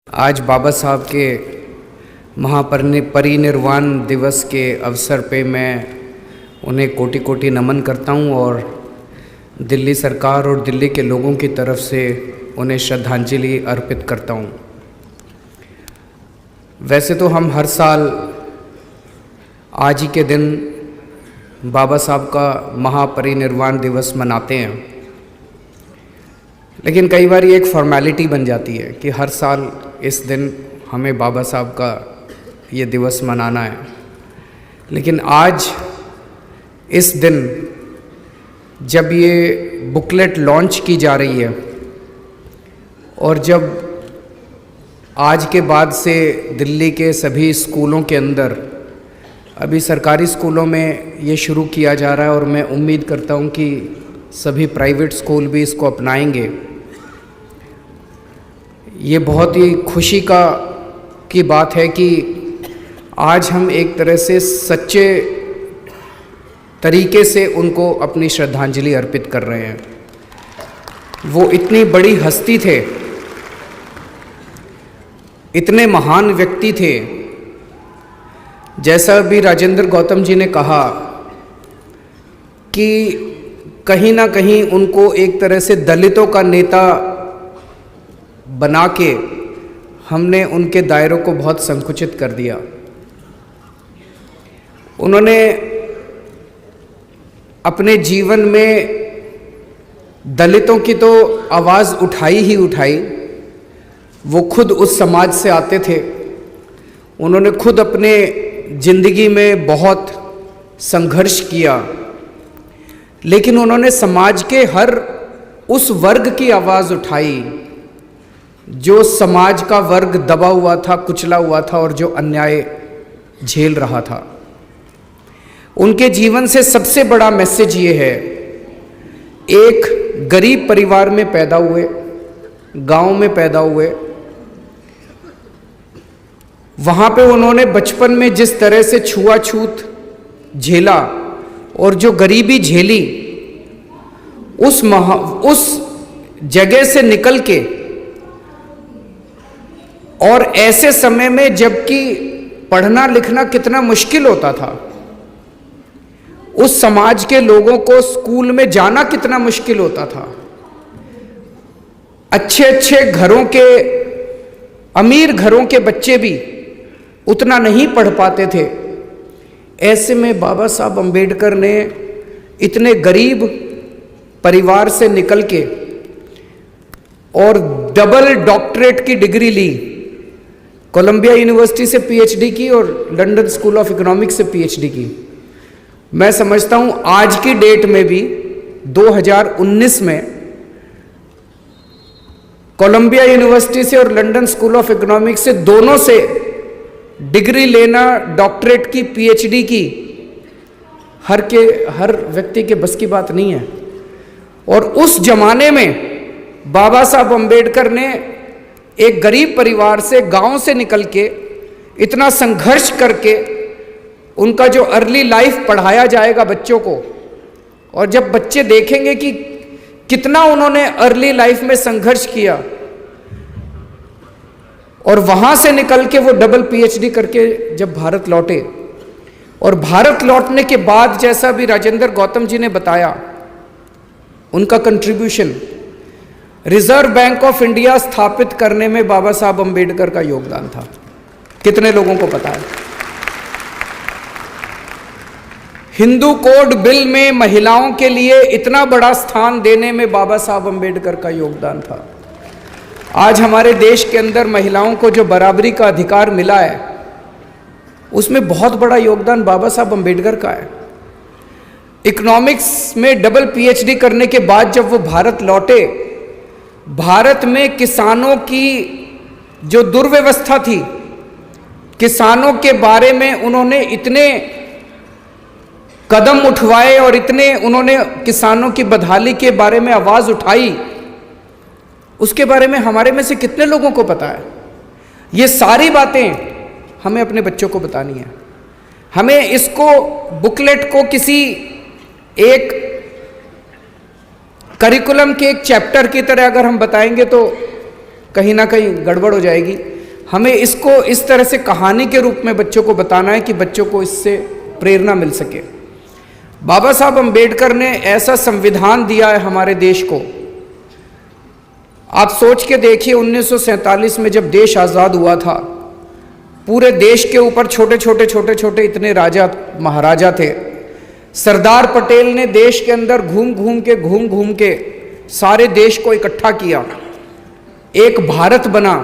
आज बाबा साहब के महापरिनिर्वाण दिवस के अवसर पे मैं उन्हें कोटि कोटि नमन करता हूं और दिल्ली सरकार और दिल्ली के लोगों की तरफ से उन्हें श्रद्धांजलि अर्पित करता हूं। वैसे तो हम हर साल आज ही के दिन बाबा साहब का महापरिनिर्वाण दिवस मनाते हैं, लेकिन कई बार ये एक फॉर्मेलिटी बन जाती है कि हर साल इस दिन हमें बाबा साहब का ये दिवस मनाना है। लेकिन आज इस दिन जब ये बुकलेट लॉन्च की जा रही है और जब आज के बाद से दिल्ली के सभी स्कूलों के अंदर, अभी सरकारी स्कूलों में ये शुरू किया जा रहा है और मैं उम्मीद करता हूँ कि सभी प्राइवेट स्कूल भी इसको अपनाएंगे, ये बहुत ही खुशी की बात है कि आज हम एक तरह से सच्चे तरीके से उनको अपनी श्रद्धांजलि अर्पित कर रहे हैं। वो इतनी बड़ी हस्ती थे, इतने महान व्यक्ति थे। जैसा भी राजेंद्र गौतम जी ने कहा कि कहीं ना कहीं उनको एक तरह से दलितों का नेता बना के हमने उनके दायरों को बहुत संकुचित कर दिया। उन्होंने अपने जीवन में दलितों की तो आवाज़ उठाई ही उठाई। वो खुद उस समाज से आते थे, उन्होंने खुद अपने जिंदगी में बहुत संघर्ष किया, लेकिन उन्होंने समाज के हर उस वर्ग की आवाज़ उठाई जो समाज का वर्ग दबा हुआ था, कुचला हुआ था और जो अन्याय झेल रहा था। उनके जीवन से सबसे बड़ा मैसेज ये है, एक गरीब परिवार में पैदा हुए, गांव में पैदा हुए, वहाँ पे उन्होंने बचपन में जिस तरह से छुआछूत झेला और जो गरीबी झेली, उस जगह से निकल के, और ऐसे समय में जबकि पढ़ना लिखना कितना मुश्किल होता था, उस समाज के लोगों को स्कूल में जाना कितना मुश्किल होता था, अच्छे अच्छे घरों के, अमीर घरों के बच्चे भी उतना नहीं पढ़ पाते थे। ऐसे में बाबा साहब अम्बेडकर ने इतने गरीब परिवार से निकल के और डबल डॉक्टरेट की डिग्री ली, कोलंबिया यूनिवर्सिटी से पीएचडी की और लंदन स्कूल ऑफ इकोनॉमिक्स से पीएचडी की। मैं समझता हूं आज की डेट में भी 2019 में कोलंबिया यूनिवर्सिटी से और लंदन स्कूल ऑफ इकोनॉमिक्स से, दोनों से डिग्री लेना, डॉक्टरेट की, पीएचडी की, हर व्यक्ति के बस की बात नहीं है। और उस जमाने में बाबा साहब अम्बेडकर ने एक गरीब परिवार से, गांव से निकल के, इतना संघर्ष करके उनका जो अर्ली लाइफ पढ़ाया जाएगा बच्चों को, और जब बच्चे देखेंगे कि कितना उन्होंने अर्ली लाइफ में संघर्ष किया और वहां से निकल के वो डबल पीएचडी करके जब भारत लौटे, और भारत लौटने के बाद जैसा भी राजेंद्र गौतम जी ने बताया, उनका contribution, reserve bank of India स्थापित करने में बाबा साहब अम्बेडकर का योगदान था। कितने लोगों को पता है? हिंदू कोड बिल में महिलाओं के लिए इतना बड़ा स्थान देने में बाबा साहब अम्बेडकर का योगदान था। आज हमारे देश के अंदर महिलाओं को जो बराबरी का अधिकार मिला है, उसमें बहुत बड़ा योगदान बाबा साहब अम्बेडकर का है। इकोनॉमिक्स में डबल पीएचडी करने के बाद जब वो भारत लौटे, भारत में किसानों की जो दुर्व्यवस्था थी, किसानों के बारे में उन्होंने इतने कदम उठवाए और इतने उन्होंने किसानों की बदहाली के बारे में आवाज़ उठाई, उसके बारे में हमारे में से कितने लोगों को पता है? ये सारी बातें हमें अपने बच्चों को बतानी है। हमें इसको, बुकलेट को किसी एक करिकुलम के एक चैप्टर की तरह अगर हम बताएंगे तो कहीं ना कहीं गड़बड़ हो जाएगी। हमें इसको इस तरह से कहानी के रूप में बच्चों को बताना है कि बच्चों को इससे प्रेरणा मिल सके। बाबा साहब अम्बेडकर ने ऐसा संविधान दिया है हमारे देश को। आप सोच के देखिए, 1947 में जब देश आज़ाद हुआ था, पूरे देश के ऊपर छोटे छोटे इतने राजा महाराजा थे। सरदार पटेल ने देश के अंदर घूम घूम के सारे देश को इकट्ठा किया, एक भारत बना।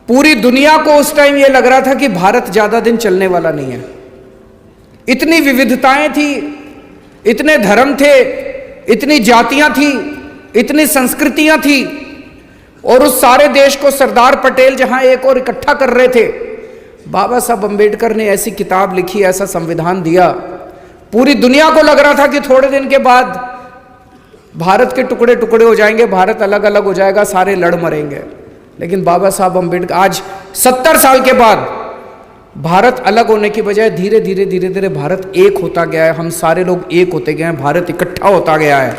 पूरी दुनिया को उस टाइम यह लग रहा था कि भारत ज्यादा दिन चलने वाला नहीं है। इतनी विविधताएं थी, इतने धर्म थे, इतनी जातियां थी, इतनी संस्कृतियां थी, और उस सारे देश को सरदार पटेल जहां एक और इकट्ठा कर रहे थे, बाबा साहब अम्बेडकर ने ऐसी किताब लिखी, ऐसा संविधान दिया। पूरी दुनिया को लग रहा था कि थोड़े दिन के बाद भारत के टुकड़े टुकड़े हो जाएंगे, भारत अलग अलग हो जाएगा, सारे लड़ मरेंगे। लेकिन बाबा साहब अम्बेडकर आज 70 साल के बाद भारत अलग होने की बजाय धीरे धीरे भारत एक होता गया है। हम सारे लोग एक होते गए हैं, भारत इकट्ठा होता गया है।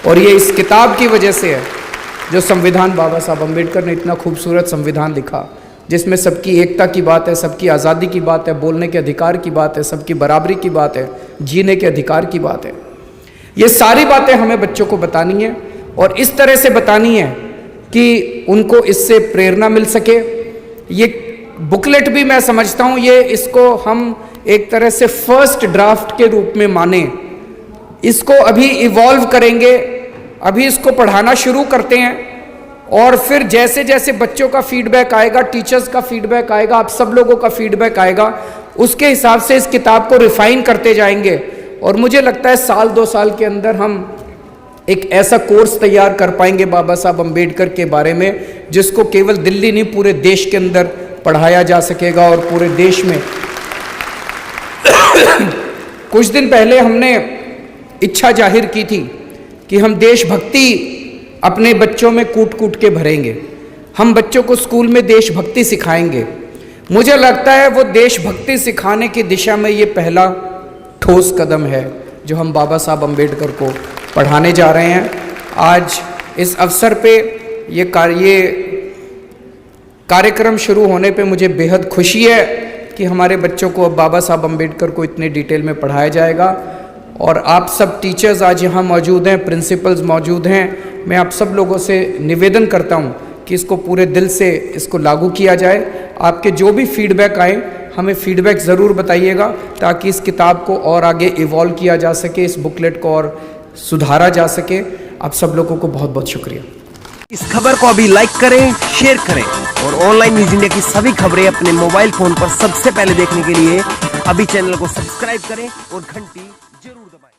और ये इस किताब की वजह से है, जो संविधान बाबा साहब अम्बेडकर ने इतना खूबसूरत संविधान लिखा, जिसमें सबकी एकता की बात है, सबकी आज़ादी की बात है, बोलने के अधिकार की बात है, सबकी बराबरी की बात है, जीने के अधिकार की बात है। ये सारी बातें हमें बच्चों को बतानी है, और इस तरह से बतानी है कि उनको इससे प्रेरणा मिल सके। ये बुकलेट भी मैं समझता हूँ, ये इसको हम एक तरह से फर्स्ट ड्राफ्ट के रूप में माने। इसको अभी इवॉल्व करेंगे, अभी इसको पढ़ाना शुरू करते हैं, और फिर जैसे जैसे बच्चों का फीडबैक आएगा, टीचर्स का फीडबैक आएगा, आप सब लोगों का फीडबैक आएगा, उसके हिसाब से इस किताब को रिफाइन करते जाएंगे। और मुझे लगता है 1-2 साल के अंदर हम एक ऐसा कोर्स तैयार कर पाएंगे बाबा साहब अम्बेडकर के बारे में, जिसको केवल दिल्ली नहीं, पूरे देश के अंदर पढ़ाया जा सकेगा। और पूरे देश में कुछ दिन पहले हमने इच्छा जाहिर की थी कि हम देशभक्ति अपने बच्चों में कूट के भरेंगे। हम बच्चों को स्कूल में देशभक्ति सिखाएंगे। मुझे लगता है वो देशभक्ति सिखाने की दिशा में ये पहला ठोस कदम है जो हम बाबा साहब अम्बेडकर को पढ़ाने जा रहे हैं। आज इस अवसर पे ये कार्यक्रम शुरू होने पे मुझे बेहद खुशी है कि हमारे बच्चों को अब बाबा साहब अम्बेडकर को इतने डिटेल में पढ़ाया जाएगा। और आप सब टीचर्स आज यहाँ मौजूद हैं, प्रिंसिपल्स मौजूद हैं। मैं आप सब लोगों से निवेदन करता हूँ कि इसको पूरे दिल से इसको लागू किया जाए। आपके जो भी फीडबैक आए, हमें फीडबैक ज़रूर बताइएगा, ताकि इस किताब को और आगे इवॉल्व किया जा सके, इस बुकलेट को और सुधारा जा सके। आप सब लोगों को बहुत बहुत शुक्रिया। इस खबर को अभी लाइक करें, शेयर करें, और ऑनलाइन न्यूज़ इंडिया की सभी खबरें अपने मोबाइल फोन पर सबसे पहले देखने के लिए अभी चैनल को सब्सक्राइब करें और घंटी जरूर दबाएं।